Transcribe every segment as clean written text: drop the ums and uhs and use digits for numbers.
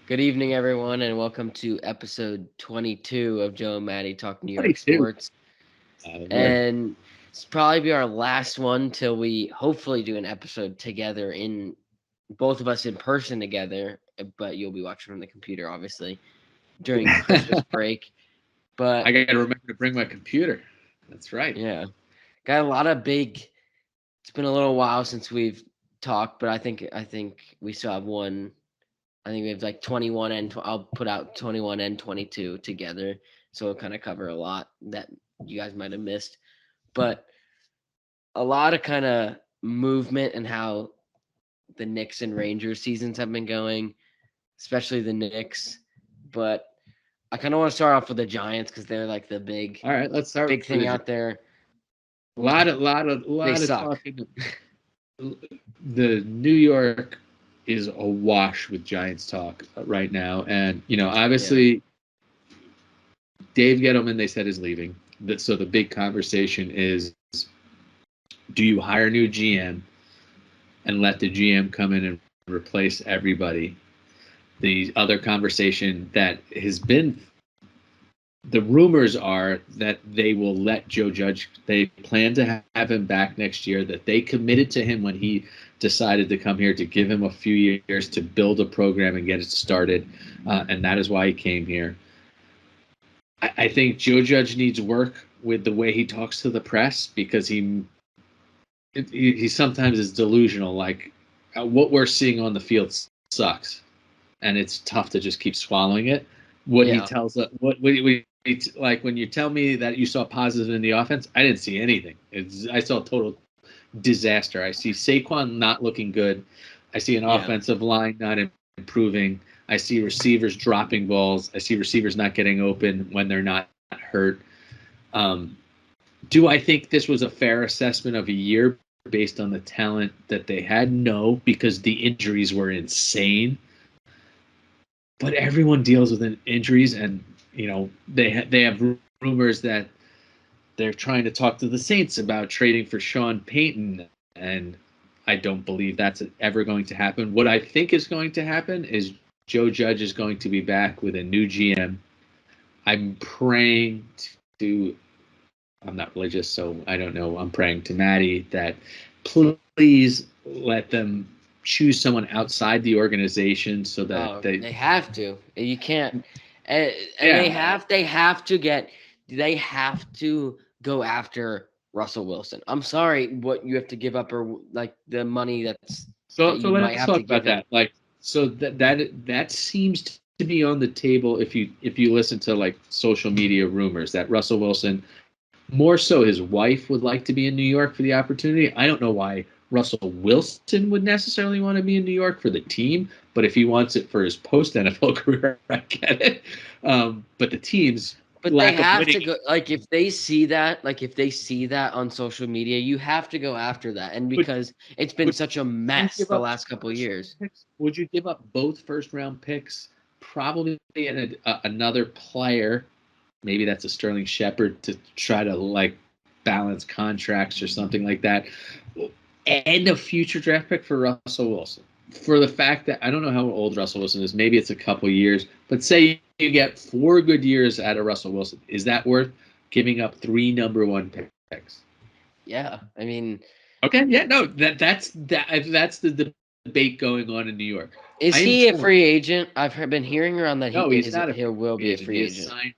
Good evening, everyone, and welcome to episode 22 of Joe and Matty Talk New York 22. Sports. Lord. And it's probably be our last one till we hopefully do an episode together both of us in person together, but you'll be watching from the computer, obviously, during Christmas break. But I got to remember to bring my computer. That's right. yeah, got a lot of it's been a little while since we've talked, but I think we still have one. I think we have like 21 and I'll put out 21 and 22 together. So it'll kind of cover a lot that you guys might have missed. But a lot of kind of movement and how the Knicks and Rangers seasons have been going, especially the Knicks. But I kind of want to start off with the Giants because they're like the All right, let's start big with thing out there. a lot They of suck. talking. The New York is awash with Giants talk right now, and Yeah. obviously, Dave Gettleman they said is leaving. So the big conversation is: do you hire a new GM and let the GM come in and replace everybody? The other conversation that has been, the rumors are that they will let Joe Judge. They plan to have him back next year. That they committed to him when he decided to come here, to give him a few years to build a program and get it started, and that is why he came here. I think Joe Judge needs work with the way he talks to the press, because he sometimes is delusional. Like, what we're seeing on the field sucks, and it's tough to just keep swallowing it. What he Yeah. tells us, like when you tell me that you saw positive in the offense, I didn't see anything. I saw total disaster. I see Saquon not looking good. I see an Yeah. offensive line not improving. I see receivers dropping balls. I see receivers not getting open when they're not hurt. Do I think this was a fair assessment of a year based on the talent that they had? No, because the injuries were insane. But everyone deals with injuries, and they have rumors that they're trying to talk to the Saints about trading for Sean Payton, and I don't believe that's ever going to happen. What I think is going to happen is Joe Judge is going to be back with a new GM. I'm praying to, I'm not religious, so I don't know. I'm praying to Matty that please let them choose someone outside the organization so that They have to. You can't, and yeah. they have to go after Russell Wilson. I'm sorry, what you have to give up, or like the money that So you might let's have to talk give about him. that. Like, so that seems to be on the table if you listen to like social media rumors that Russell Wilson, more so his wife, would like to be in New York for the opportunity. I don't know why Russell Wilson would necessarily want to be in New York for the team, but if he wants it for his post NFL career, I get it. But the team's But they lack of have winning. to go. Like if they see that on social media, you have to go after that. And Would, because it's been would such a you mess give the up last couple of first years. picks? Would you give up both first round picks? Probably another player. Maybe that's a Sterling Shepard to try to like balance contracts or something like that. And a future draft pick for Russell Wilson. For the fact that I don't know how old Russell Wilson is, maybe it's a couple years, but say you get 4 good years out of Russell Wilson, is that worth giving up 3 number 1 picks? Yeah, I mean, Okay, yeah, no, that's the debate going on in New York. is I am he a torn. free agent? Been hearing around that No, he's not a he will free be a agent. free agent.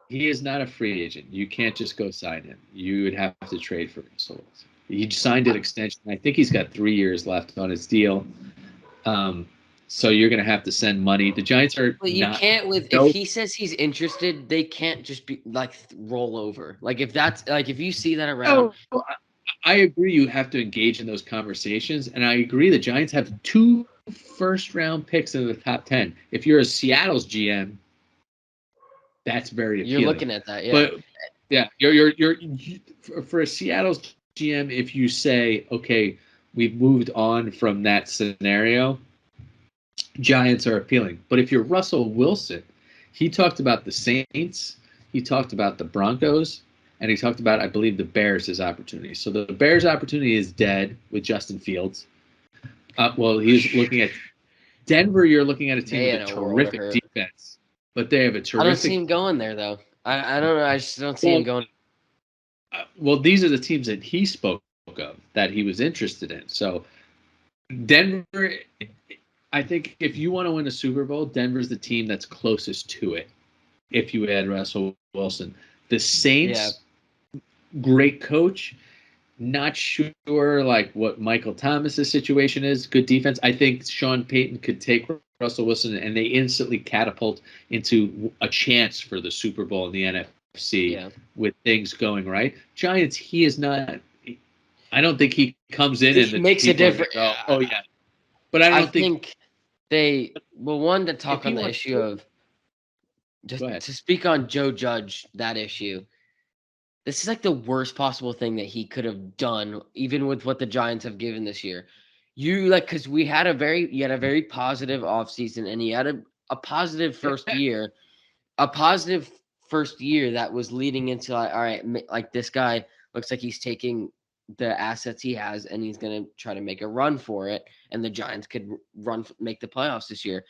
He is not a free agent. You can't just go sign him. You would have to trade for Russell Wilson. He signed an extension. I think he's got 3 years left on his deal. Um, so you're going to have to send money. The Giants are But you not. can't with if No, he says he's interested, they can't just be like roll over. Like if that's like if you see that around, no. I agree. You have to engage in those conversations, and I agree. The Giants have 2 first-round picks in the top 10. If you're a Seattle's GM, that's very you're appealing. looking at that, yeah. But yeah, you're for a Seattle's GM. If you say, okay, we've moved on from that scenario, Giants are appealing. But if you're Russell Wilson, he talked about the Saints, he talked about the Broncos, and he talked about, I believe, the Bears' his opportunity. So the Bears' opportunity is dead with Justin Fields. Well, he was looking at Denver, you're looking at a team They with had a a world of terrific hurt. defense, but they have a I don't see terrific. him going there though. I don't know. I just don't see him going. Well, these are the teams that he spoke of that he was interested in. So Denver, I think if you want to win a Super Bowl, Denver's the team that's closest to it. If you add Russell Wilson, the Saints, great coach. Not sure like what Michael Thomas's situation is. Good defense. I think Sean Payton could take Russell Wilson and they instantly catapult into a chance for the Super Bowl in the NFC with things going right. Giants, he is not. I don't think he comes in and It the makes a people are difference. going to go, oh yeah. But I I don't think think they one to talk if he on the wants issue of just go ahead. to speak on Joe Judge, that issue. This is like the worst possible thing that he could have done, even with what the Giants have given this year. You like because you had a very positive offseason and he had a positive first year, that was leading into like, all right, like this guy looks like he's taking the assets he has and he's going to try to make a run for it, and the Giants could make the playoffs this year.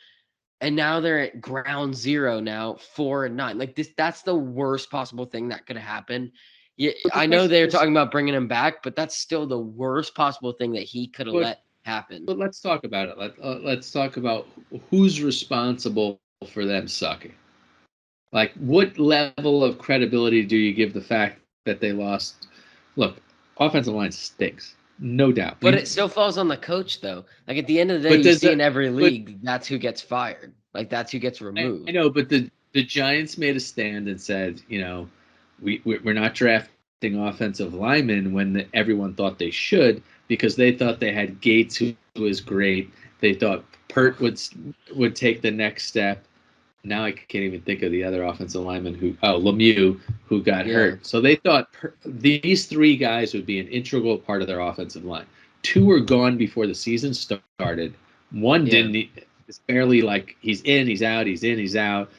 And now they're at ground zero now, 4-9. Like that's the worst possible thing that could happen. Yeah, I know they're talking about bringing him back, but that's still the worst possible thing that he could have let happen. But let's talk about it. Let's talk about who's responsible for them sucking. Like, what level of credibility do you give the fact that they lost? Look, offensive line stinks, no doubt. But it still falls on the coach, though. Like at the end of the day, But you see in every league, that's who gets fired. Like that's who gets I removed. know, but the Giants made a stand and said, we're not drafting offensive linemen when everyone thought they should because they thought they had Gates, who was great. They thought Pert would take the next step. Now I can't even think of the other offensive lineman Lemieux, who got hurt. So they thought these three guys would be an integral part of their offensive line. Two were gone before the season started. One didn't. It's barely like he's in, he's out, he's in, he's out.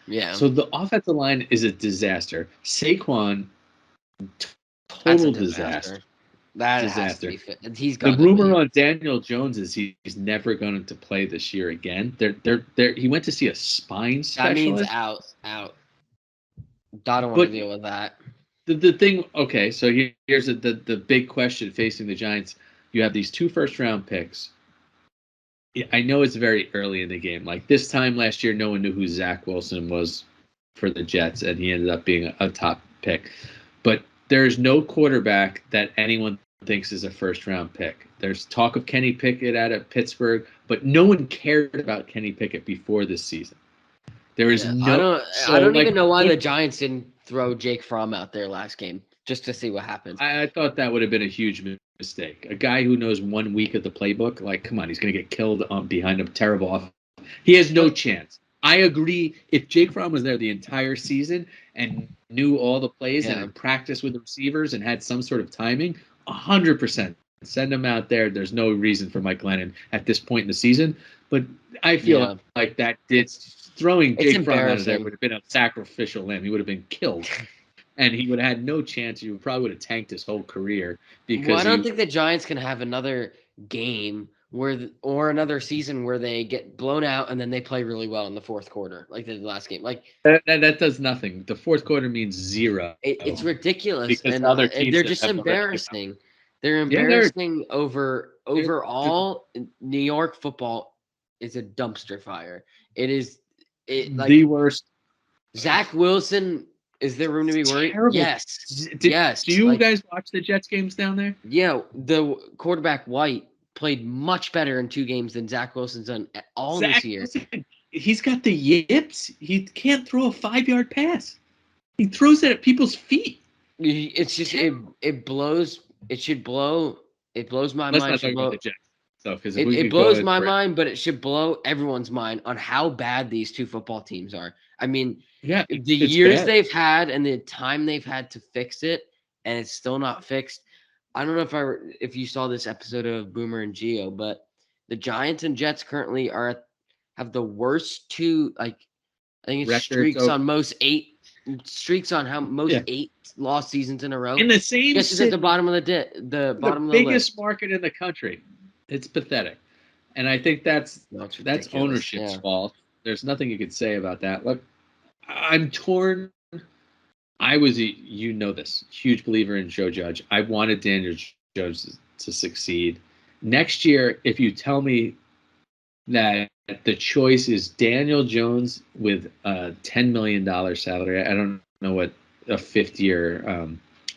Yeah. So the offensive line is a disaster. Saquon, total disaster. That has to be fit. He's got the rumor on Daniel Jones is he's never going to play this year again. He went to see a spine specialist. That means out. I don't want to deal with that. The thing, okay, so here's the big question facing the Giants. You have these 2 first-round picks. I know it's very early in the game. Like this time last year, no one knew who Zach Wilson was for the Jets, and he ended up being a top pick. But there's no quarterback that anyone thinks is a first-round pick. There's talk of Kenny Pickett out of Pittsburgh, but no one cared about Kenny Pickett before this season. There is no. I don't even know why the Giants didn't throw Jake Fromm out there last game just to see what happens. I thought that would have been a huge mistake. A guy who knows 1 week of the playbook, like, come on, he's going to get killed behind a terrible offense. He has no chance. I agree. If Jake Fromm was there the entire season and knew all the plays and practiced with the receivers and had some sort of timing, 100%. Send him out there. There's no reason for Mike Glennon at this point in the season. But I feel like throwing Jake Fromm out of there would have been a sacrificial lamb. He would have been killed. And he would have had no chance. He probably would have tanked his whole career. Because I don't think the Giants can have another game or another season where they get blown out and then they play really well in the fourth quarter, like the last game. Like that does nothing. The fourth quarter means zero. It's ridiculous, because and other teams they're just embarrassing. They're embarrassing overall. New York football is a dumpster fire. It is the worst. Zach Wilson. Is there room to be worried? Terrible. Yes. Yes. Do you guys watch the Jets games down there? Yeah. The quarterback White played much better in 2 games than Zach Wilson's done all this year. Wilson, he's got the yips. He can't throw a 5-yard pass. He throws it at people's feet. It's just it blows. It should blow. It blows my mind. Let's not talk about the Jets. So, it blows my mind, but it should blow everyone's mind on how bad these 2 football teams are. I mean, the years they've had and the time they've had to fix it, and it's still not fixed. I don't know if you saw this episode of Boomer and Geo, but the Giants and Jets currently have the worst 2. Like I think it's streaks on most 8 lost seasons in a row. In the same city, at the bottom of the bottom of the biggest list. Market in the country. It's pathetic. And I think that's ridiculous. ownership's Yeah. fault. There's nothing you could say about that. Look, I'm torn. I was, this, huge believer in Joe Judge. I wanted Daniel Jones to succeed. Next year, if you tell me that the choice is Daniel Jones with a $10 million salary, I don't know what a fifth year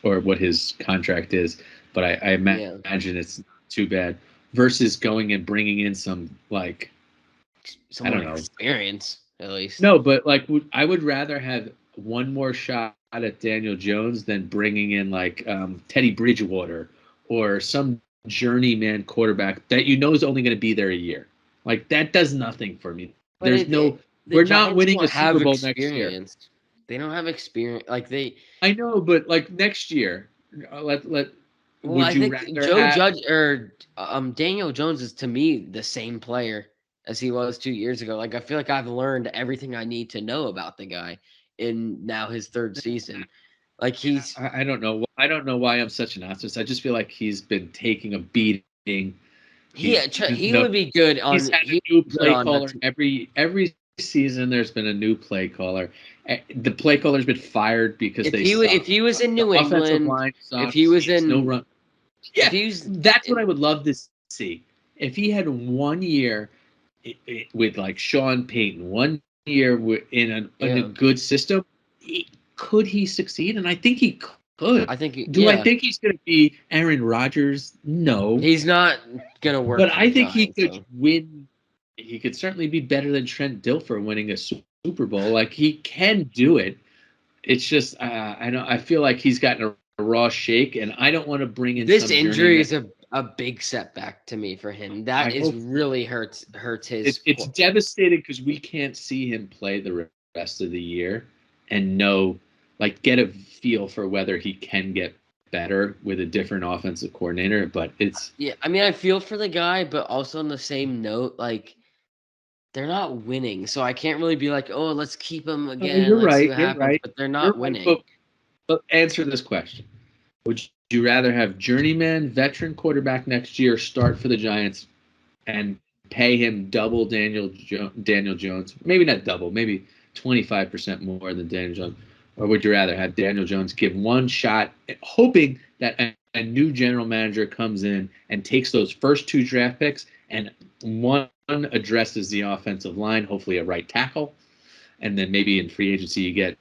or what his contract is, but I imagine it's not too bad, versus going and bringing in some, like, I Someone don't know. experience, at least. No, but like I would rather have one more shot at Daniel Jones than bringing in like Teddy Bridgewater or some journeyman quarterback that is only going to be there a year. Like, that does nothing for me. But the We're not Giants winning don't a Super have Bowl next year. experience. They don't have experience. Like they. I know, but like next year, let. Well, Would I you think rather Joe have? Judge or Daniel Jones is, to me, the same player as he was 2 years ago. Like I feel like I've learned everything I need to know about the guy in now his third season. Like he's I don't know. I don't know why I'm such an optimist. I just feel like he's been taking a beating. he would be good He's on had he a new would be good play on caller every season. There's been a new play caller. The play caller's been fired because they suck. if he was in The New offensive England, line if he sucks. was There's no in run. if Yeah, he was that's what I would love to see. If he had 1 year with like Sean Payton, 1 year in a yeah, good system, could he succeed? And I think he could. I think Do I yeah, think he's going to be Aaron Rodgers? No. he's not gonna work But for the I think he Giants could though. win. He could certainly be better than Trent Dilfer winning a Super Bowl. Like, he can do it. It's just I know I feel like he's gotten a raw shake, and I don't want to bring in This some injury journeyman. is a big setback to me for him. I That is hope really hurts his. it's devastating because we can't see him play the rest of the year and get a feel for whether he can get better with a different offensive coordinator. But it's Yeah, I mean, I feel for the guy, but also on the same note, like they're not winning, so I can't really be like, oh, let's keep him again. you're Let's see right. what You're happens. right. But they're You're not right. winning. But answer this question. Would you rather have journeyman veteran quarterback next year start for the Giants and pay him double Daniel Jones? Maybe not double, maybe 25% more than Daniel Jones. Or would you rather have Daniel Jones give one shot, hoping that a new general manager comes in and takes those first two draft picks, and one addresses the offensive line, hopefully a right tackle, and then maybe in free agency you get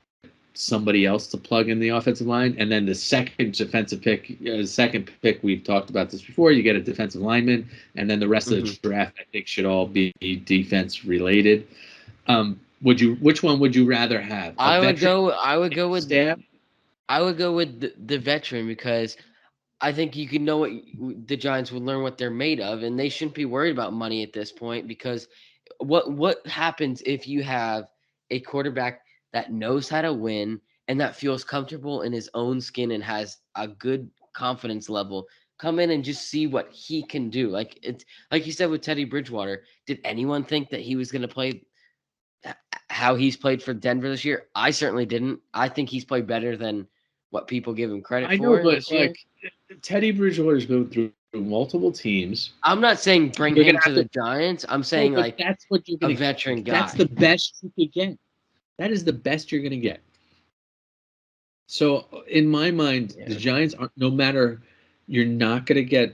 somebody else to plug in the offensive line, and then the second pick, we've talked about this before, you get a defensive lineman, and then the rest of the draft I think should all be defense related. Which one would you rather have? I would go with Staff? the veteran because I think you can know what the Giants would learn what they're made of, and they shouldn't be worried about money at this point because what happens if you have a quarterback that knows how to win and that feels comfortable in his own skin and has a good confidence level come in and just see what he can do. Like it's like you said with Teddy Bridgewater. Did anyone think that he was going to play how he's played for Denver this year? I certainly didn't. I think he's played better than what people give him credit I know, for but this year. like Teddy Bridgewater's been through multiple teams. I'm not saying bring You're him gonna to have the to. Giants. I'm No, saying but like that's what you're a gonna. veteran That's guy. the best you could get. That is the best you're gonna get. So in my mind, the Yeah. Giants are, no matter, you're not gonna get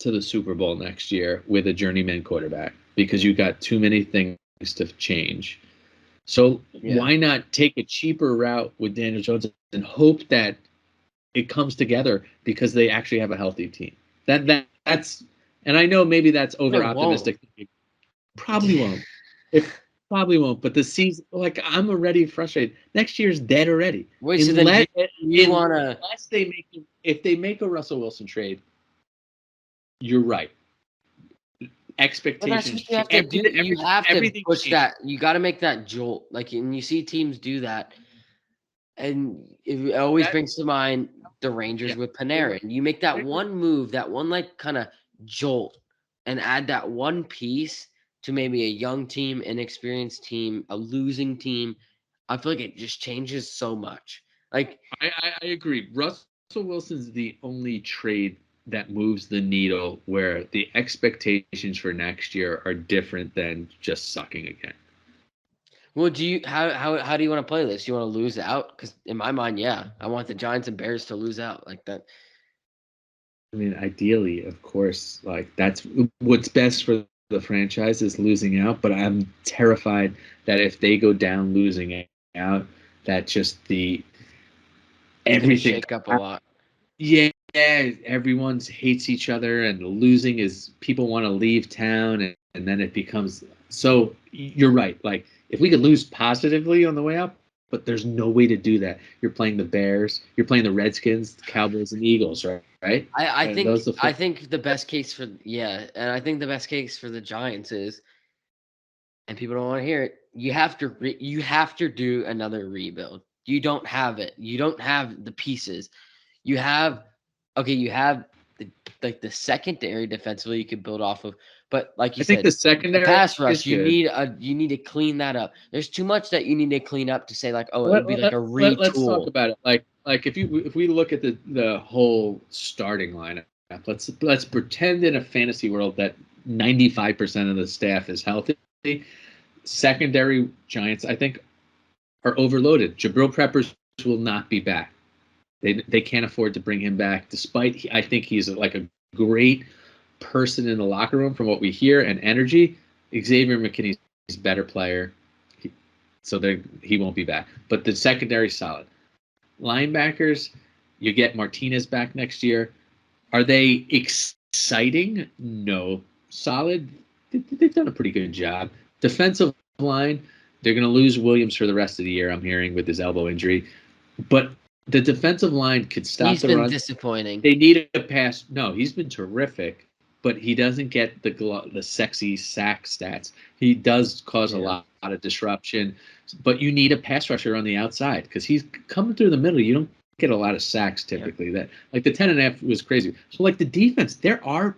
to the Super Bowl next year with a journeyman quarterback because you got too many things to change. So Yeah. why not take a cheaper route with Daniel Jones and hope that it comes together because they actually have a healthy team? That's and I know maybe that's over It won't. optimistic. Probably won't. It probably won't. But the season, like, I'm already frustrated. Next year's dead already. Wait, so then do Unless you want to? if they make a Russell Wilson trade, you're right. But that's Expectations what you change. have to do. You have to Everything push changes. that. You got to make that jolt. Like, and you see teams do that, and it always That brings to mind the yeah, Rangers with I agree. Panarin. You make I that agree. one move, that one like kind of jolt, and add that one piece to maybe a young team, inexperienced team, a losing team. I feel like it just changes so much. Like, I agree. Russell Wilson's the only trade that moves the needle where the expectations for next year are different than just sucking again. Well, how do you want to play this? You want to lose out? Because in my mind, yeah, I want the Giants and Bears to lose out like that. I mean, ideally, of course, like that's what's best for the franchise is losing out. But I'm terrified that if they go down losing out, that just the It's gonna everything. shake up a lot. Yeah, everyone hates each other, and losing is people want to leave town, and then it becomes so. You're right. Like if we could lose positively on the way up, but there's no way to do that. You're playing the Bears, you're playing the Redskins, the Cowboys, and the Eagles, right? Right? I And think those the I four. think the best case for and I think the best case for the Giants is, and people don't want to hear it. You have to do another rebuild. You don't have it. You don't have the pieces. You have okay. You have the like the secondary defensively you could build off of, but like you I think said, the the secondary pass is rush good. you need to clean that up. There's too much that you need to clean up to say like, oh, it would Let, be like let, a let's talk retool. about it. Like if we look at the whole starting lineup, let's pretend in a fantasy world that 95% of the staff is healthy. Secondary Giants, I think, are overloaded. Jabril Peppers will not be back. They can't afford to bring him back, despite I think he's like a great person in the locker room from what we hear and energy. Xavier McKinney's a better player, so he won't be back. But the secondary solid. Linebackers, you get Martinez back next year. Are they exciting? No. Solid. They've done a pretty good job. Defensive line, they're going to lose Williams for the rest of the year, I'm hearing, with his elbow injury. But the defensive line could stop He's the been run. disappointing. They need a pass. No, he's been terrific, but he doesn't get the sexy sack stats. He does cause a Yeah. lot of disruption, but you need a pass rusher on the outside because he's coming through the middle. You don't get a lot of sacks typically. That like the 10.5 was crazy. So like the defense, there are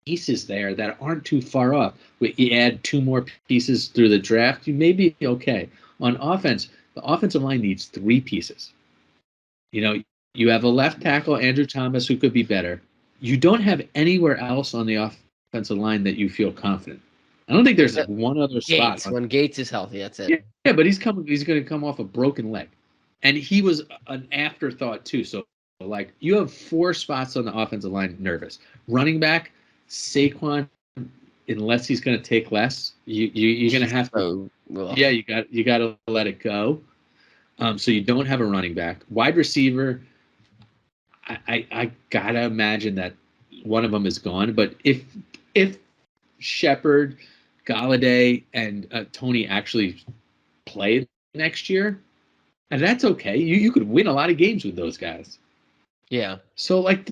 pieces there that aren't too far off. You add 2 more pieces through the draft, you may be okay. On offense, the offensive line needs 3 pieces. You know, you have a left tackle, Andrew Thomas, who could be better. You don't have anywhere else on the offensive line that you feel confident. I don't think there's one other spot. Gates, when Gates is healthy, that's it. Yeah, but he's going to come off a broken leg, and he was an afterthought too. So, like, you have 4 spots on the offensive line. Nervous running back, Saquon. Unless he's going to take less, you're going to have to. Yeah, you got to let it go. So you don't have a running back. Wide receiver, I gotta imagine that one of them is gone. But if Shepard, Galladay, and Tony actually play next year, and that's okay. You could win a lot of games with those guys. Yeah. So like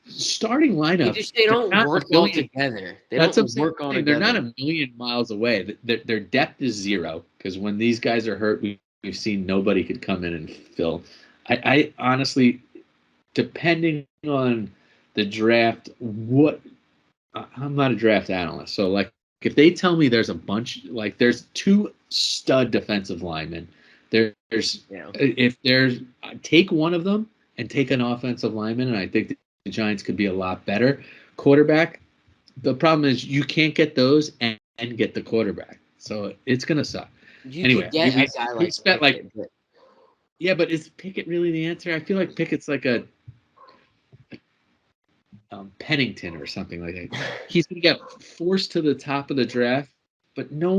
starting lineups, They they're don't not work a all million. together. They That's don't what I'm saying. work all They're not together. a million miles away. Their depth is 0 because when these guys are hurt, we've seen nobody could come in and fill. I honestly, depending on the draft, I'm not a draft analyst, so like if they tell me there's a bunch, like there's 2 stud defensive linemen, there's if there's take one of them and take an offensive lineman, and I think the Giants could be a lot better. Quarterback, the problem is you can't get those and get the quarterback, so it's gonna suck. You could Anyway, get a guy we like spent like Pickett, but yeah, but is Pickett really the answer? I feel like Pickett's like a Pennington or something like that. He's gonna get forced to the top of the draft, but no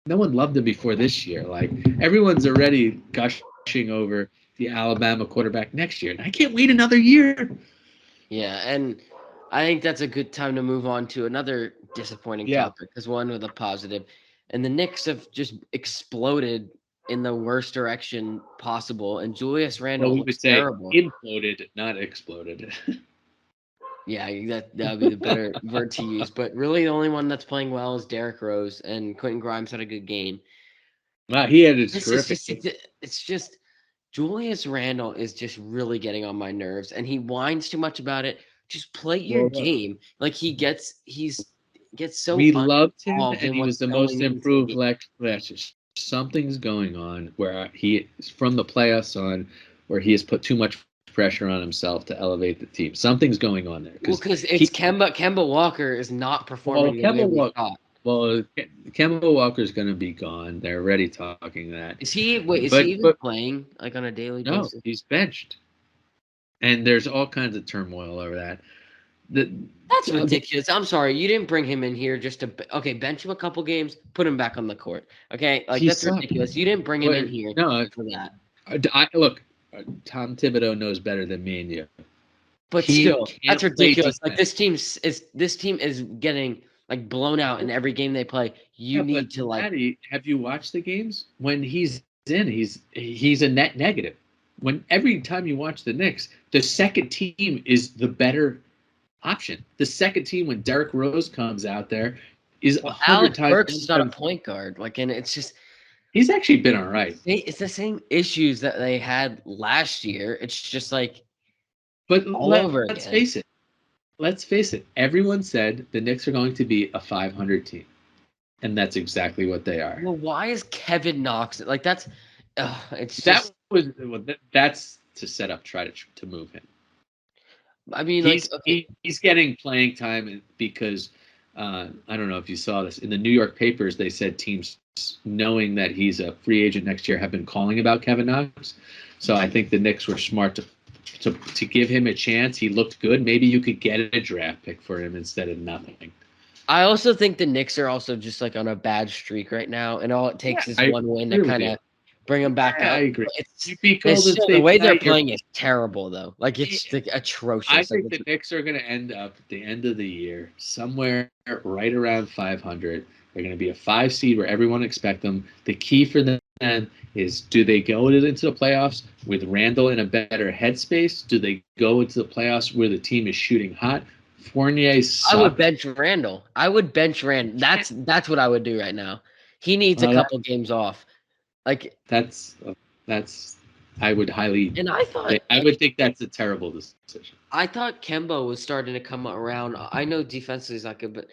one loved him before this year. Like everyone's already gushing over the Alabama quarterback next year, and I can't wait another year. yeah, and I think that's a good time to move on to another disappointing topic, because one with a positive. And the Knicks have just exploded in the worst direction possible, and Julius Well, Randle we looks would say terrible. imploded, not exploded. Yeah, that would be the better word to use. But really, the only one that's playing well is Derrick Rose, and Quentin Grimes had a good game. Wow, he had a This is terrific just game. it's just Julius Randle is just really getting on my nerves, and he whines too much about it. Just play your Well, game. Like he's gets so we loved him, uninvolved and in he was what's the most going into the improved game. last year. Something's going on where he is from the playoffs on, where he has put too much pressure on himself to elevate the team. Something's going on there. Well, because it's Kemba. Kemba Walker is not performing the way we thought. Well, Kemba Walker's going to be gone. They're already talking that. Is he? Wait, is he even playing like on a daily basis? No, he's benched. And there's all kinds of turmoil over that. That's ridiculous. I'm sorry, you didn't bring him in here just to bench him a couple games, put him back on the court. Okay, like that's ridiculous. You didn't bring him in here for that. Look, Tom Thibodeau knows better than me and you. But still, that's ridiculous. Like this team is getting like blown out in every game they play. You need to like. Matty, have you watched the games? When he's in, he's a net negative. When every time you watch the Knicks, the second team is the better option. The second team, when Derrick Rose comes out there, is 100 times. Burks is not a point guard. Like, and it's just he's actually been all right. It's the same issues that they had last year. It's just like, but let's face it. Let's face it. Everyone said the Knicks are going to be a 500 team, and that's exactly what they are. Well, why is Kevin Knox like that's? That's to set up, try to move him. I mean, he's getting playing time because I don't know if you saw this in the New York papers. They said teams, knowing that he's a free agent next year, have been calling about Kevin Knox. So I think the Knicks were smart to give him a chance. He looked good. Maybe you could get a draft pick for him instead of nothing. I also think the Knicks are also just like on a bad streak right now, and all it takes is one win to kind of bring them back up. I agree. The way they're playing is terrible, though. Like, it's atrocious. I think the Knicks are going to end up at the end of the year somewhere right around 500. They're going to be a 5 seed where everyone expects them. The key for them is, do they go into the playoffs with Randall in a better headspace? Do they go into the playoffs where the team is shooting hot? Fournier sucks. I would bench Randall. That's what I would do right now. He needs a couple games off. Like that's I would highly, and I would think that's a terrible decision. I thought Kemba was starting to come around. I know defensively is not good, but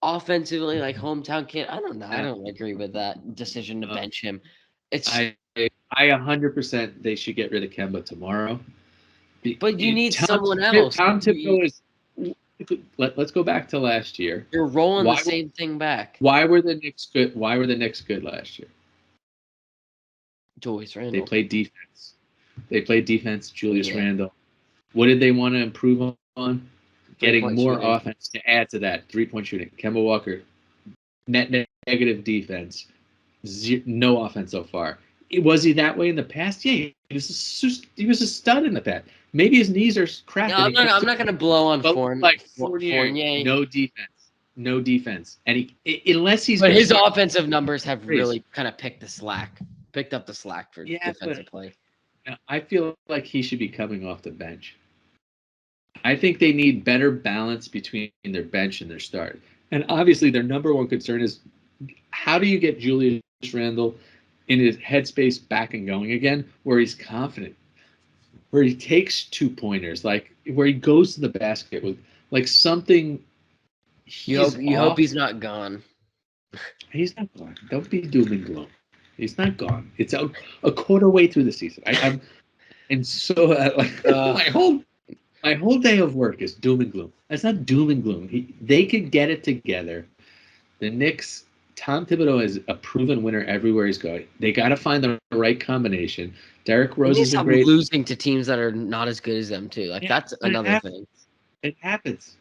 offensively, like hometown kid, I don't know. I don't agree with that decision to bench him. I 100% they should get rid of Kemba tomorrow. But you need someone else. Tom Thibodeau is. Let's go back to last year. You're rolling the same thing back. Why were the Knicks good? Why were the Knicks good last year? Julius Randle. They played defense. Julius Randle. What did they want to improve on? Getting more offense to add to that. 3-point shooting. Kemba Walker. Net negative defense. No offense so far. Was he that way in the past? Yeah, he was a stud in the past. Maybe his knees are cracking. No, I'm not going to blow on Fournier. No defense. And unless he's. But his offensive numbers have really kind of picked up the slack for defensive play. I feel like he should be coming off the bench. I think they need better balance between their bench and their start. And obviously, their number one concern is, how do you get Julius Randle in his headspace back and going again, where he's confident, where he takes 2-pointers, like where he goes to the basket with like something. You hope he's not gone. He's not gone. Don't be doom and gloom. He's not gone. It's a quarter way through the season. My whole day of work is doom and gloom. That's not doom and gloom. They could get it together. The Knicks. Tom Thibodeau is a proven winner everywhere he's going. They got to find the right combination. Derrick Rose is great. Losing to teams that are not as good as them too. Like that's another thing. It happens.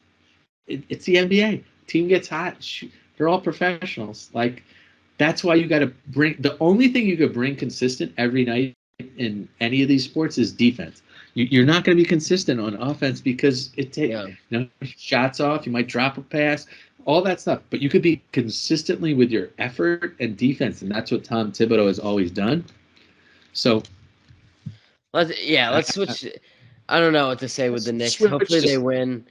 It's the NBA. Team gets hot. They're all professionals. Like that's why you got to bring. The only thing you could bring consistent every night in any of these sports is defense. You're not going to be consistent on offense because it takes shots off. You might drop a pass. All that stuff, but you could be consistently with your effort and defense, and that's what Tom Thibodeau has always done. So, let's switch. I don't know what to say with the Knicks. Hopefully they win.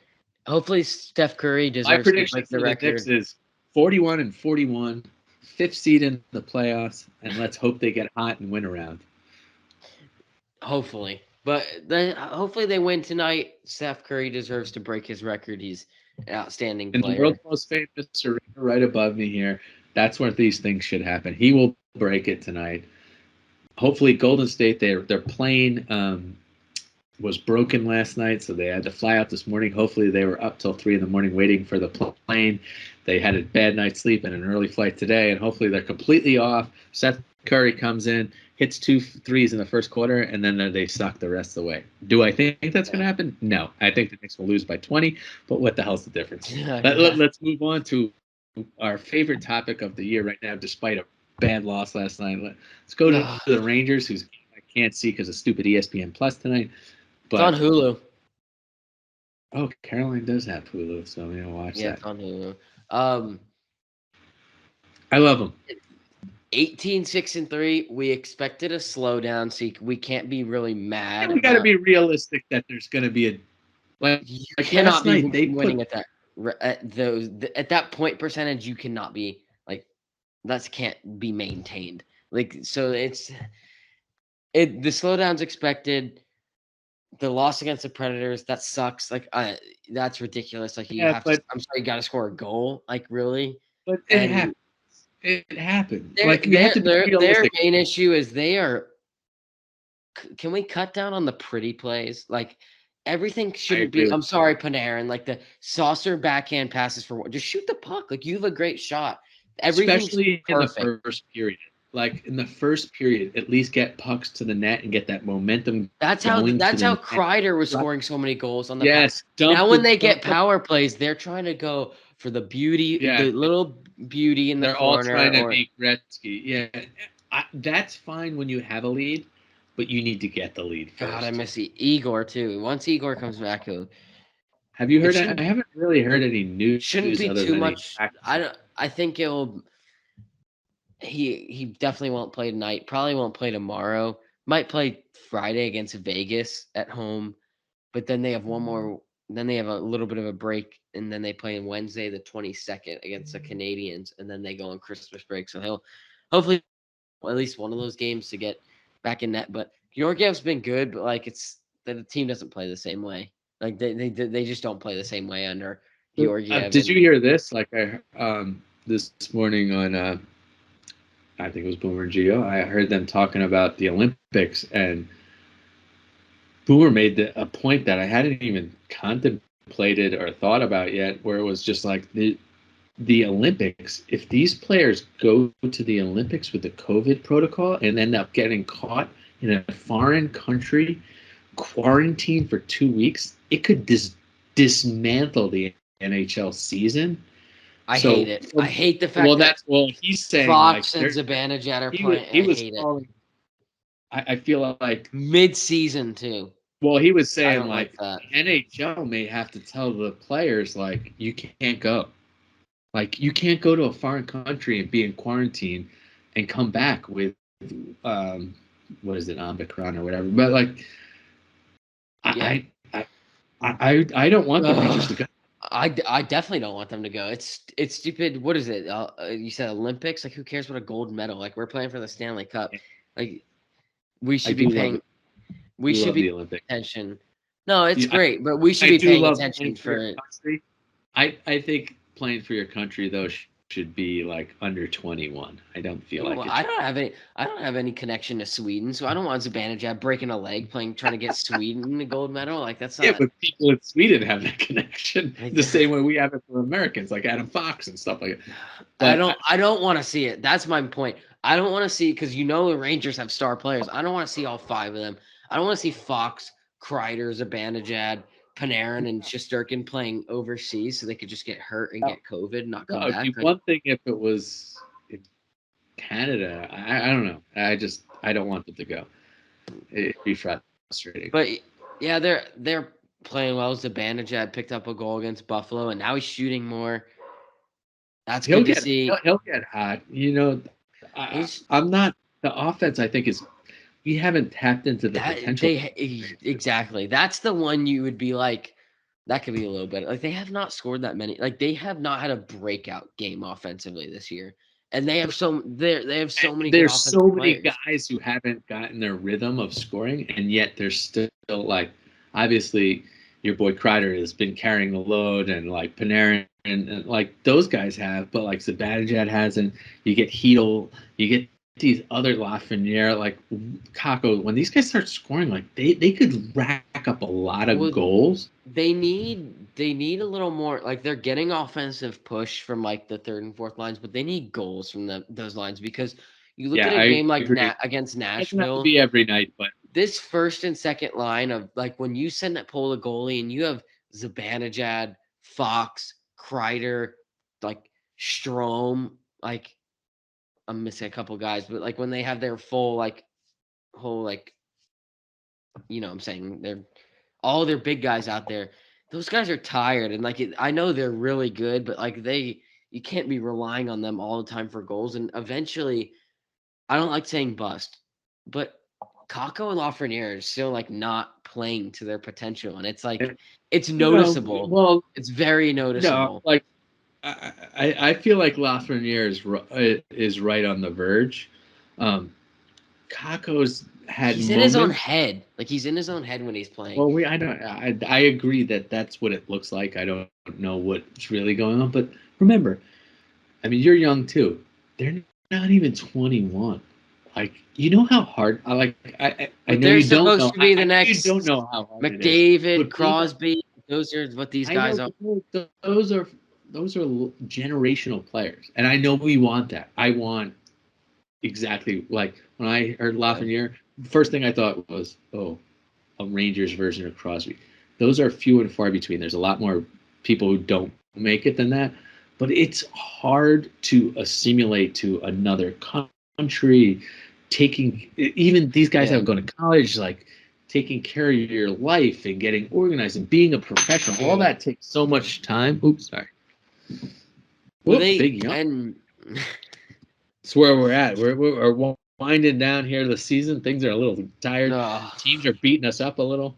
Hopefully Steph Curry deserves to break the record. My prediction is 41-41, 5th seed in the playoffs, and let's hope they get hot and win a round. Hopefully, but then hopefully they win tonight. Steph Curry deserves to break his record. He's an outstanding player. And the world's most famous Serena right above me here. That's where these things should happen. He will break it tonight. Hopefully, Golden State, they're playing was broken last night, so they had to fly out this morning. Hopefully, they were up till 3 in the morning waiting for the plane. They had a bad night's sleep and an early flight today, and hopefully they're completely off. Seth Curry comes in, hits 2 threes in the first quarter, and then they suck the rest of the way. Do I think that's going to happen? No. I think the Knicks will lose by 20, but what the hell's the difference? Let's move on to our favorite topic of the year right now, despite a bad loss last night. Let's go to the Rangers, who's I can't see because of stupid ESPN Plus tonight. But, it's on Hulu. Oh, Caroline does have Hulu, so I'm gonna watch that. Yeah, it's on Hulu. I love them. 18-6-3. We expected a slowdown, so we can't be really mad. We got to be realistic that there's going to be a you cannot be winning at that point percentage. You cannot be like that. Can't be maintained. Like so, the slowdown's expected. The loss against the Predators, that sucks. Like that's ridiculous. Like I'm sorry, you got to score a goal. Like really, but it happens. It happened. Like you have to be realistic. Their main issue is they are. Can we cut down on the pretty plays? Like everything shouldn't be. I'm sorry, Panarin. Like the saucer backhand passes for just shoot the puck. Like you have a great shot. Especially in the first period. Like in the first period, at least get pucks to the net and get that momentum. That's how Kreider was scoring so many goals on the pass. Now when they get power plays, they're trying to go for the beauty, the little beauty in the corner. They're all trying to be Gretzky. Yeah, that's fine when you have a lead, but you need to get the lead first. God, I miss Igor too. Once Igor comes back, have you heard? I haven't really heard any news. Shouldn't be too much. I think it'll. He definitely won't play tonight. Probably won't play tomorrow. Might play Friday against Vegas at home, but then they have one more. Then they have a little bit of a break, and then they play on Wednesday the 22nd against the Canadians, and then they go on Christmas break. So he'll hopefully at least one of those games to get back in net. But Georgiev's been good, but like the team doesn't play the same way. Like they just don't play the same way under Georgiev. Did you hear this? Like this morning on. I think it was Boomer and Gio. I heard them talking about the Olympics, and Boomer made a point that I hadn't even contemplated or thought about yet, where it was just like the Olympics, if these players go to the Olympics with the COVID protocol and end up getting caught in a foreign country, quarantined for 2 weeks, it could dismantle the NHL season. I hate it. I hate the fact he's saying Fox and Zibanejad are playing. I hate it. I feel like mid-season too. Well, he was saying like NHL may have to tell the players like you can't go. Like you can't go to a foreign country and be in quarantine and come back with what is it, Omicron or whatever. But like I don't want the Rangers to go. I definitely don't want them to go. It's stupid. What is it? You said Olympics? Like, who cares what a gold medal? Like, we're playing for the Stanley Cup. Like, we should be paying. We should be paying attention. No, it's great, but we should be paying attention for country. I think playing for your country though should be like under 21. I don't feel like I don't have any connection to Sweden, so I don't want Zibanejad breaking a leg trying to get Sweden a gold medal. Like that's not. Yeah, but people in Sweden have that connection the same way we have it for Americans, like Adam Fox and stuff like that. But I don't want to see it. That's my point. I don't want to see because the Rangers have star players. I don't want to see all 5 of them. I don't want to see Fox, Kreider, Zibanejad, Panarin, and Shesterkin playing overseas so they could just get hurt and get COVID and not come back. It'd be one thing if it was in Canada. I don't know. I don't want them to go. It'd be frustrating. But yeah, they're playing well. Zibanejad picked up a goal against Buffalo, and now he's shooting more. That's good to see. He'll get hot. I'm not. The offense, I think, is. We haven't tapped into the potential. Exactly. That's the one you would be like, that could be a little better. Like they have not scored that many. Like they have not had a breakout game offensively this year, and they have so many. There's so many guys who haven't gotten their rhythm of scoring, and yet they're still like. Obviously, your boy Kreider has been carrying the load, and like Panarin, and like those guys have, but like Zibanejad hasn't. You get Hedl, you get these other Lafreniere, like Kako, when these guys start scoring, like they could rack up a lot of goals. They need a little more. Like they're getting offensive push from like the third and fourth lines, but they need goals from those lines because you look Yeah, at a I game like agree. against It doesn't have to Nashville. be every night, but This first and second line of like when you send that pull the goalie and you have Zibanejad, Fox, Kreider, like Strome, like I'm missing a couple guys, but like when they have their full like whole like what I'm saying they're all their big guys out there. Those guys are tired and like I know they're really good, but like you can't be relying on them all the time for goals. And eventually, I don't like saying bust, but Kako and Lafreniere are still like not playing to their potential, and it's like it's no, noticeable. well, It's very no, noticeable. like I feel like Lafreniere is right on the verge. Um, Kako's had He's in his own moments. head. Like he's in his own head when he's playing. Well, I agree that that's what it looks like. I don't know what's really going on, but remember, I mean, you're young too. They're not even 21. Like, you know how hard. I But know they're you don't supposed know. to be the I know you don't next know how hard it is. McDavid, But being a, Crosby. Those are what these I guys know are. those are generational players, and I know we want that. I want exactly like when I heard Lafreniere. First thing I thought was, oh, a Rangers version of Crosby. Those are few and far between. There's a lot more people who don't make it than that. But it's hard to assimilate to another country, taking even these guys Yeah. haven't gone to college, like taking care of your life and getting organized and being a professional. All that takes so much time. Oops, sorry. Well, Whoop, big young. and That's where we're at. We're winding down here the season. Things are a little tired. Teams are beating us up a little.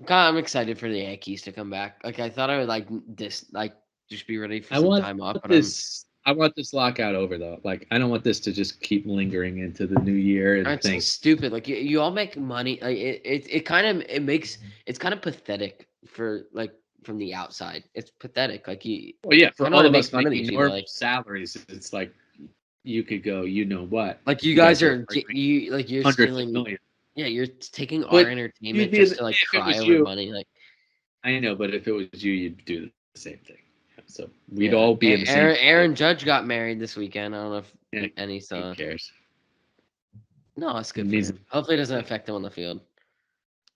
I'm excited for the Yankees to come back. Like I thought I would like this, like just be ready for I some want time off, but this. I want this lockout over though. Like I don't want this to just keep lingering into the new year and it's think. stupid. Like you all make money. Like it kind of it makes it's kind of pathetic for like from the outside. It's pathetic. Like you Well, yeah, for kind of all want to of make us fun of making these people. normal salaries, it's like you could go. You know what? Like you You guys guys are are making you're hundreds of stealing. millions. Yeah, you're taking our But you'd entertainment be just to like if it cry was over you. money. Like I know, but if it was you, you'd do the same thing. So we'd yeah, all be in the same. Aaron Judge got married this weekend. I don't know if Yeah, any who saw. cares? No, it's It good for means him. Hopefully, it doesn't affect him on the field.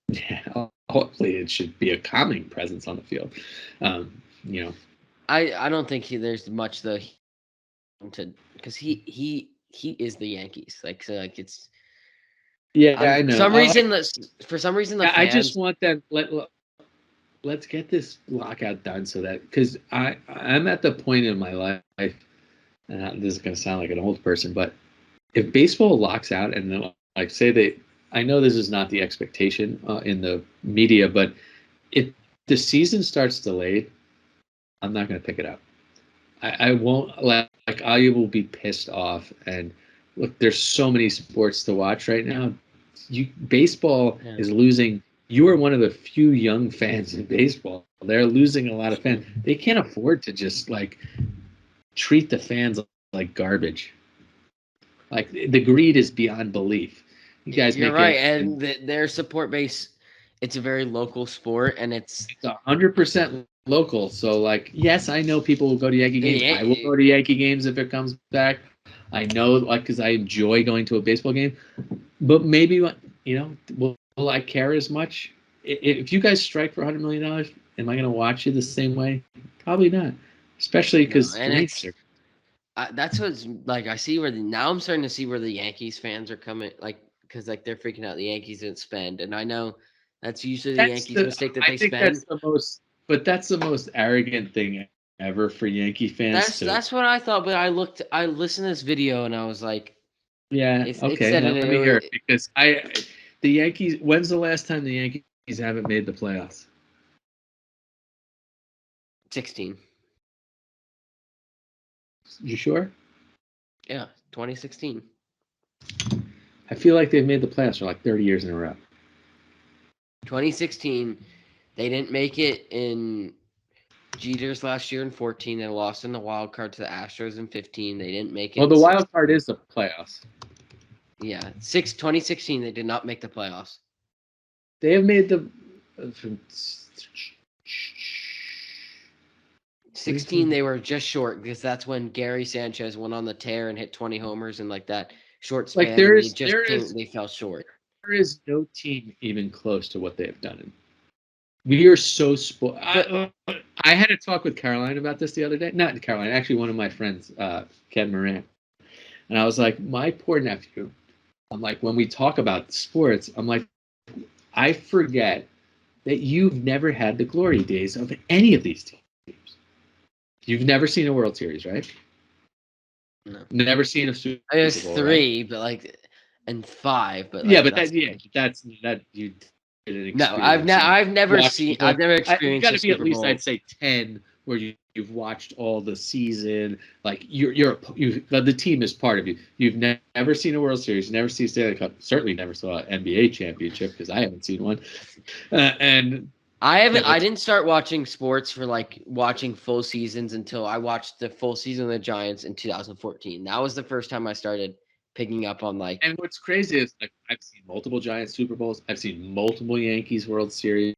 yeah. Hopefully, it should be a calming presence on the field. You know, I don't think there's much though to because he is the Yankees. Like so, like it's yeah, I'm I for know. some reason for some reason the I just fans. want them. Let's get this lockout done so that because I'm at the point in my life, and this is going to sound like an old person, but if baseball locks out and then like say they, I know this is not the expectation in the media, but if the season starts delayed, I'm not going to pick it up. I won't like I will be pissed off. And look, there's so many sports to watch right now. Baseball Yeah. is losing. You are one of the few young fans in baseball. They're losing a lot of fans. They can't afford to just like treat the fans like garbage. Like the greed is beyond belief. You guys You're make right, it. and their support base. It's a very local sport, and it's 100% local. So, like, yes, I know people will go to Yankee games. I will the go to Yankee games if it comes back. I know, like, because I enjoy going to a baseball game. But maybe, will I care as much? If you guys strike for $100 million, am I going to watch you the same way? Probably not. Especially no, because the and Rangers it's are. that's what's like. I see now I'm starting to see where the Yankees fans are coming, like because like they're freaking out. The Yankees didn't spend, and I know that's usually the Yankees' mistake that I they think that's spend. the most, but that's the most arrogant thing ever for Yankee fans to. That's what I thought, but I listened to this video and I was like, Yeah. it Okay. said Let it me hear was it because the Yankees. When's the last time the Yankees haven't made the playoffs? 16. You sure? Yeah, 2016. I feel like they've made the playoffs for like 30 years in a row. 2016, they didn't make it in Jeter's last year in 14. They lost in the wild card to the Astros in 15. They didn't make it Well, in the wild 16. card is the playoffs. Yeah, 2016 they did not make the playoffs. They have made the 16 they were just short because that's when Gary Sanchez went on the tear and hit 20 homers in like that short like span, and they fell short. there is no team even close to what they have done. We are so spoiled. I had a talk with Caroline about this the other day. Not Caroline, actually one of my friends, Ken Moran. And I was like, my poor nephew. I'm like, when we talk about sports, I'm like, I forget that you've never had the glory days of any of these teams. You've never seen a World Series, right? No. Never seen a Super Bowl. There's 3, right? But like, and 5, but yeah, like, but that's that you didn't no. I've never seen. I've never experienced. Got to be at least, Bowl. I'd say 10, where you've watched all the season. Like the team is part of you. You've never seen a World Series, never seen a Stanley Cup. Certainly never saw an NBA championship because I haven't seen one. And I haven't. I didn't start watching sports for like watching full seasons until I watched the full season of the Giants in 2014. That was the first time I started picking up on like. And what's crazy is like I've seen multiple Giants Super Bowls. I've seen multiple Yankees World Series.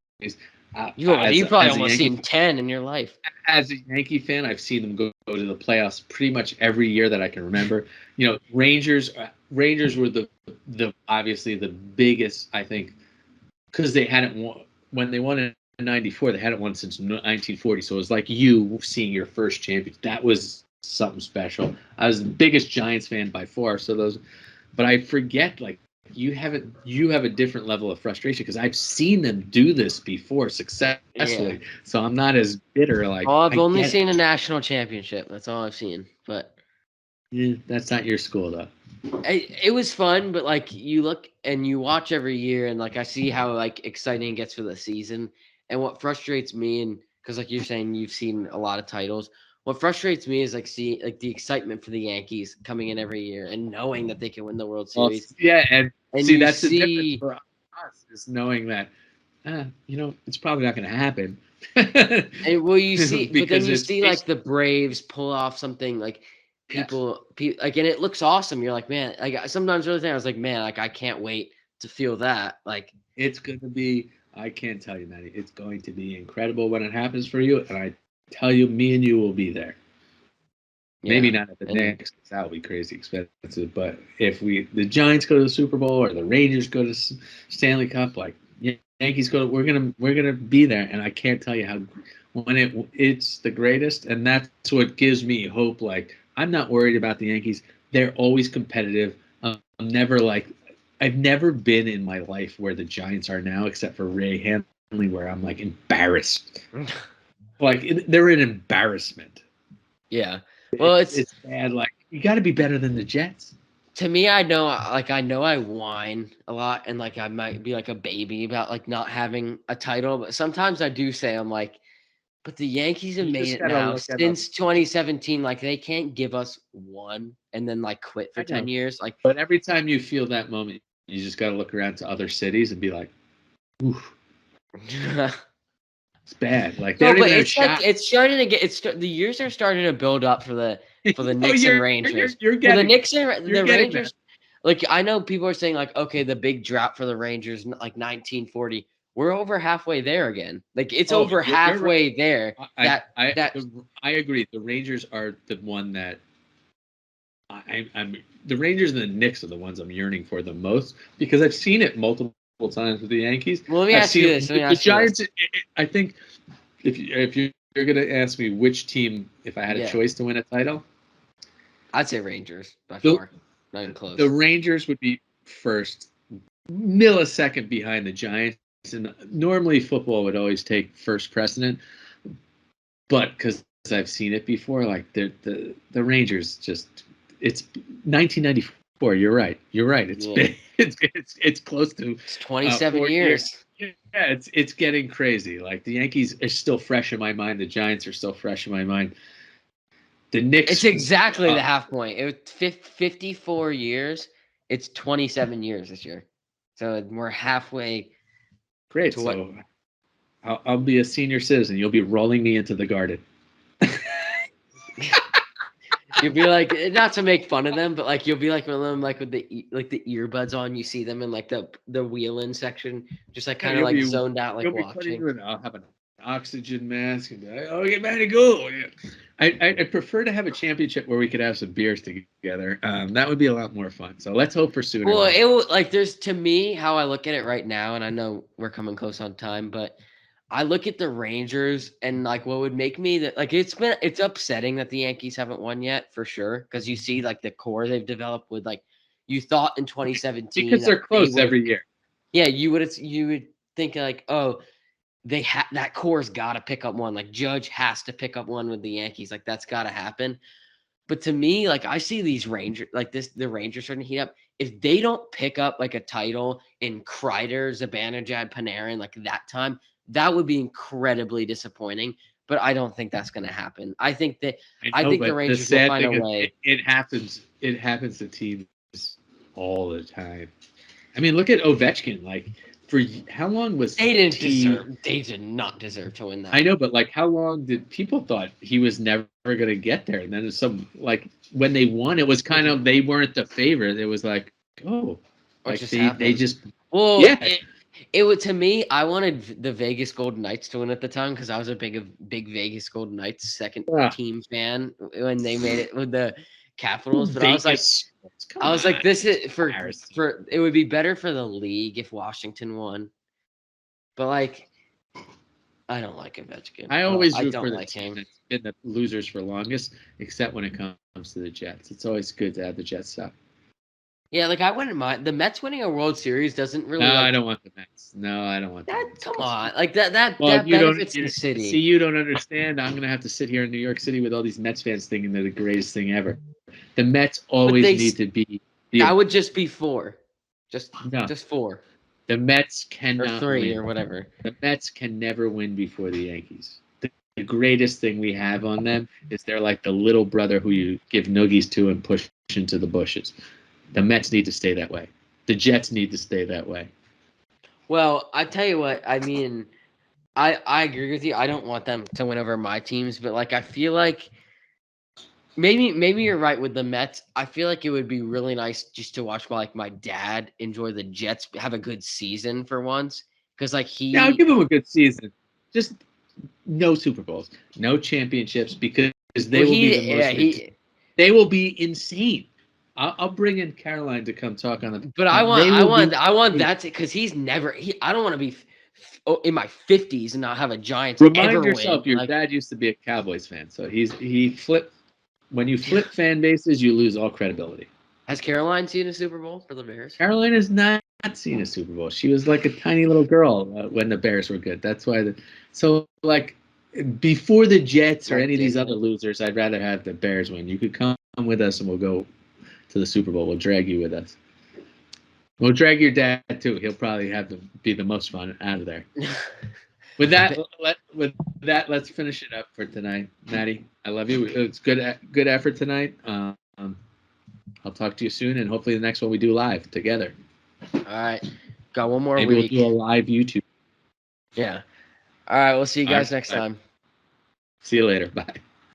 You've probably almost seen 10 in your life. As a Yankee fan, I've seen them go to the playoffs pretty much every year that I can remember. You know, Rangers were the obviously the biggest, I think, because they hadn't won when they won in '94. They hadn't won since 1940. So it was like you seeing your first championship. That was something special. I was the biggest Giants fan by far. But I forget like you have a different level of frustration because I've seen them do this before successfully. Yeah. So I'm not as bitter. Like, I've only seen a national championship. That's all I've seen. But that's not your school though. It was fun, but like you look and you watch every year, and like I see how like exciting it gets for the season. And what frustrates me, and because like you're saying, you've seen a lot of titles. What frustrates me is like see like the excitement for the Yankees coming in every year and knowing that they can win the World Series. Yeah, and see that's the difference for us is knowing that it's probably not going to happen. And well, you see, but then you see like the Braves pull off something like people like, and it looks awesome. You're like, man, like sometimes the other thing I was like, man, like I can't wait to feel that. Like it's going to be. I can't tell you, Matty. It's going to be incredible when it happens for you, and I tell you, me and you will be there. Yeah. Maybe not at the Knicks, because that would be crazy expensive. But if the Giants go to the Super Bowl or the Rangers go to Stanley Cup, like Yankees go, we're gonna be there, and I can't tell you how when it's the greatest, and that's what gives me hope. Like I'm not worried about the Yankees; they're always competitive. I'm never like I've never been in my life where the Giants are now, except for Ray Hanley, where I'm like embarrassed. Like they're an embarrassment. Yeah. Well, it's bad. Like you got to be better than the Jets. To me, I know I whine a lot, and like I might be like a baby about like not having a title, but sometimes I do say I'm like, but the Yankees have made it now since 2017. Like they can't give us one and then like quit for 10 years. Like, but every time you feel that moment, you just got to look around to other cities and be like, oof. It's bad. Like no, but it's like it's starting to get. The years are starting to build up for the Knicks and Rangers. You're getting the Knicks and the Rangers. Like I know people are saying like, okay, the big drought for the Rangers, like 1940. We're over halfway there again. Like it's over halfway there. I agree. The Rangers are the one that I'm. The Rangers and the Knicks are the ones I'm yearning for the most because I've seen it multiple times with the Yankees. Well, let me ask you this. The Giants. I think if you're going to ask me which team, if I had a choice to win a title, I'd say Rangers by far. Not even close. The Rangers would be first, millisecond behind the Giants. And normally football would always take first precedent, but because I've seen it before, like the Rangers just it's 1994. You're right. It's been, it's close to 27 years. Yeah, it's getting crazy. Like the Yankees are still fresh in my mind. The Giants are still fresh in my mind. The Knicks. It's exactly the half point. It was 54 years. It's 27 years this year, so we're halfway. Great. So I'll be a senior citizen. You'll be rolling me into the garden. You'll be like, not to make fun of them, but like you'll be like one of them, like with the earbuds on. You see them in like the wheel-in section, just like kind of like zoned out, like you'll be watching. putting I'll have an oxygen mask and be like, oh, get Matty, go. Yeah. I prefer to have a championship where we could have some beers together. That would be a lot more fun. So let's hope for sooner. Well, it will, like there's, to me, how I look at it right now, and I know we're coming close on time, but I look at the Rangers and like what would make me that, like, it's upsetting that the Yankees haven't won yet, for sure, because you see like the core they've developed with, like, you thought in 2017 because they're close every year. Yeah, you would think like, oh, that core's got to pick up one. Like Judge has to pick up one with the Yankees. Like that's got to happen. But to me, like I see these Rangers, like the Rangers starting to heat up. If they don't pick up like a title in Kreider, Zibanejad, Panarin, like that time, that would be incredibly disappointing. But I don't think that's going to happen. I think the Rangers will find a way. It happens. It happens to teams all the time. I mean, look at Ovechkin. Like, for how long was they did not deserve to win that. I know, but like, how long did people thought he was never going to get there? And then some, like, when they won, it was kind of, they weren't the favorite. It was like, oh, like they just, well, yeah. It would, to me, I wanted the Vegas Golden Knights to win at the time because I was a big Vegas Golden Knights second team fan when they made it with the Capitals. But Vegas, I was like, this is for it would be better for the league if Washington won. But like, I don't like Ovechkin. I always root for the team that's been the losers for longest, except when it comes to the Jets. It's always good to have the Jets stuff. Yeah, like I wouldn't mind the Mets winning a World Series. Doesn't really. No, I don't want the Mets. No, I don't want that. Come on, like that you benefits the city. See, you don't understand. I'm gonna have to sit here in New York City with all these Mets fans thinking they're the greatest thing ever. The Mets always need to be. That would just be 4, just 4. The Mets cannot or 3 win. Or whatever. The Mets can never win before the Yankees. The greatest thing we have on them is they're like the little brother who you give noogies to and push into the bushes. The Mets need to stay that way. The Jets need to stay that way. Well, I tell you what, I mean, I agree with you. I don't want them to win over my teams, but like I feel like maybe you're right with the Mets. I feel like it would be really nice just to watch like my dad enjoy the Jets have a good season for once, because like I'll give him a good season. Just no Super Bowls, no championships, because they will be the most. They will be insane. I'll bring in Caroline to come talk on it. But I want that because he's never. I don't want to be in my 50s and not have a Giants. Remind yourself, your dad used to be a Cowboys fan, so he flipped. When you flip fan bases, you lose all credibility. Has Caroline seen a Super Bowl for the Bears? Caroline has not seen a Super Bowl. She was like a tiny little girl when the Bears were good. That's why. So like before the Jets or any of these other losers, I'd rather have the Bears win. You could come with us and we'll go to the Super Bowl. We'll drag you with us. We'll drag your dad too. He'll probably be the most fun out of there. With that, let's finish it up for tonight, Matty. I love you. It's good effort tonight. I'll talk to you soon, and hopefully the next one we do live together. All right, got one more Maybe week. We'll do a live YouTube. Yeah. All right, we'll see you guys next time. See you later. Bye.